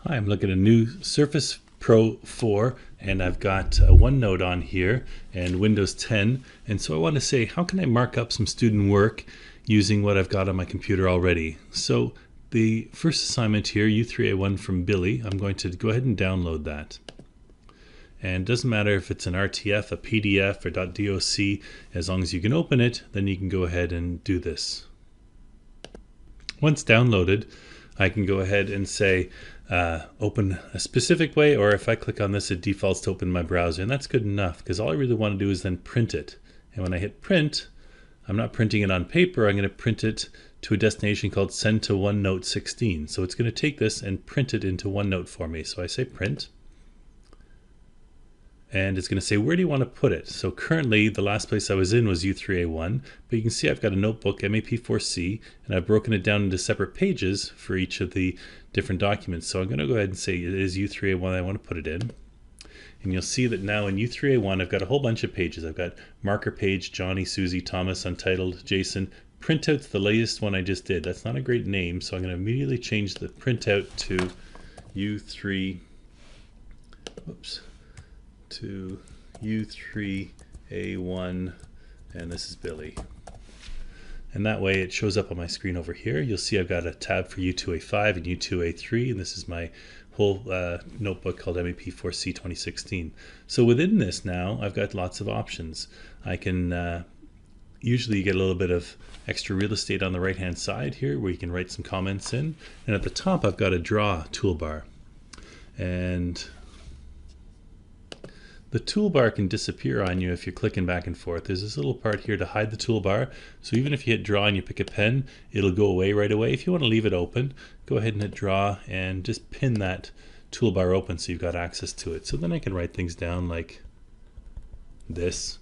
Hi, I'm looking at a new Surface Pro 4 and I've got OneNote on here and Windows 10, and so I want to say, how can I mark up some student work using what I've got on my computer already? So the first assignment here, U3A1 from Billy, I'm going to go ahead and download that. And it doesn't matter if it's an RTF, a PDF, or .doc, as long as you can open it, then you can go ahead and do this. Once downloaded, I can go ahead and say open a specific way, or if I click on this, it defaults to open my browser, and that's good enough because all I really want to do is then print it. And when I hit print, I'm not printing it on paper, I'm going to print it to a destination called send to OneNote 16. So it's going to take this and print it into OneNote for me. So I say print. And it's going to say, where do you want to put it? So currently, the last place I was in was U3A1, but you can see I've got a notebook, MAP4C, and I've broken it down into separate pages for each of the different documents. So I'm going to go ahead and say it is U3A1 I want to put it in. And you'll see that now in U3A1, I've got a whole bunch of pages. I've got marker page, Johnny, Susie, Thomas, Untitled, Jason. Printout's the latest one I just did. That's not a great name, so I'm going to immediately change the printout to U3, to U3A1, and this is Billy. And that way it shows up on my screen over here. You'll see I've got a tab for U2A5 and U2A3, and this is my whole notebook called MAP4C 2016. So within this now, I've got lots of options. I can usually get a little bit of extra real estate on the right hand side here where you can write some comments in. And at the top, I've got a draw toolbar. And the toolbar can disappear on you if you're clicking back and forth. There's this little part here to hide the toolbar. So even if you hit draw and you pick a pen, it'll go away right away. If you want to leave it open, go ahead and hit draw and just pin that toolbar open so you've got access to it. So then I can write things down like this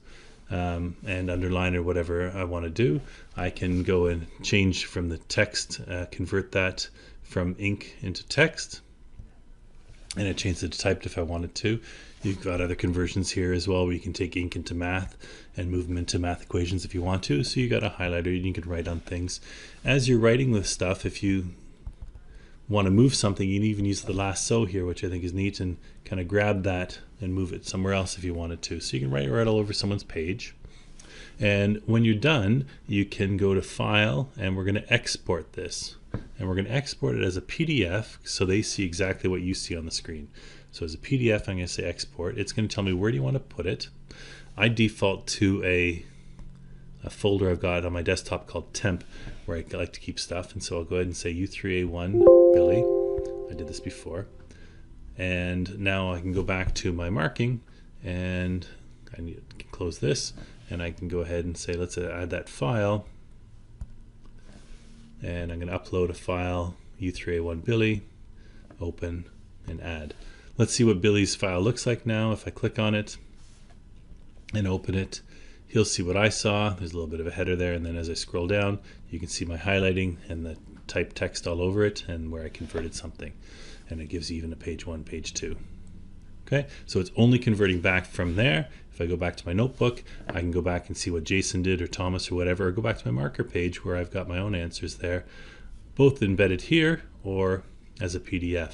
and underline or whatever I want to do. I can go and change from the text, convert that from ink into text. And I changed it to typed if I wanted to. You've got other conversions here as well where you can take ink into math and move them into math equations if you want to. So you got a highlighter and you can write on things. As you're writing this stuff, if you want to move something, you can even use the lasso here, which I think is neat, and kind of grab that and move it somewhere else if you wanted to. So you can write right all over someone's page. And when you're done, you can go to File, and we're going to export this. And we're going to export it as a PDF so they see exactly what you see on the screen. So as a PDF, I'm going to say export. It's going to tell me where do you want to put it. I default to a folder I've got on my desktop called temp where I like to keep stuff. And so I'll go ahead and say U3A1 Billy. I did this before. And now I can go back to my marking and I need to close this. And I can go ahead and say, let's add that file. And I'm going to upload a file, U3A1 Billy, open, and add. Let's see what Billy's file looks like now. If I click on it and open it, he'll see what I saw. There's a little bit of a header there, and then as I scroll down, you can see my highlighting and the typed text all over it and where I converted something. And it gives you even a page 1, page 2. Okay, so it's only converting back from there. If I go back to my notebook, I can go back and see what Jason did or Thomas or whatever, or go back to my marker page where I've got my own answers there, both embedded here or as a PDF.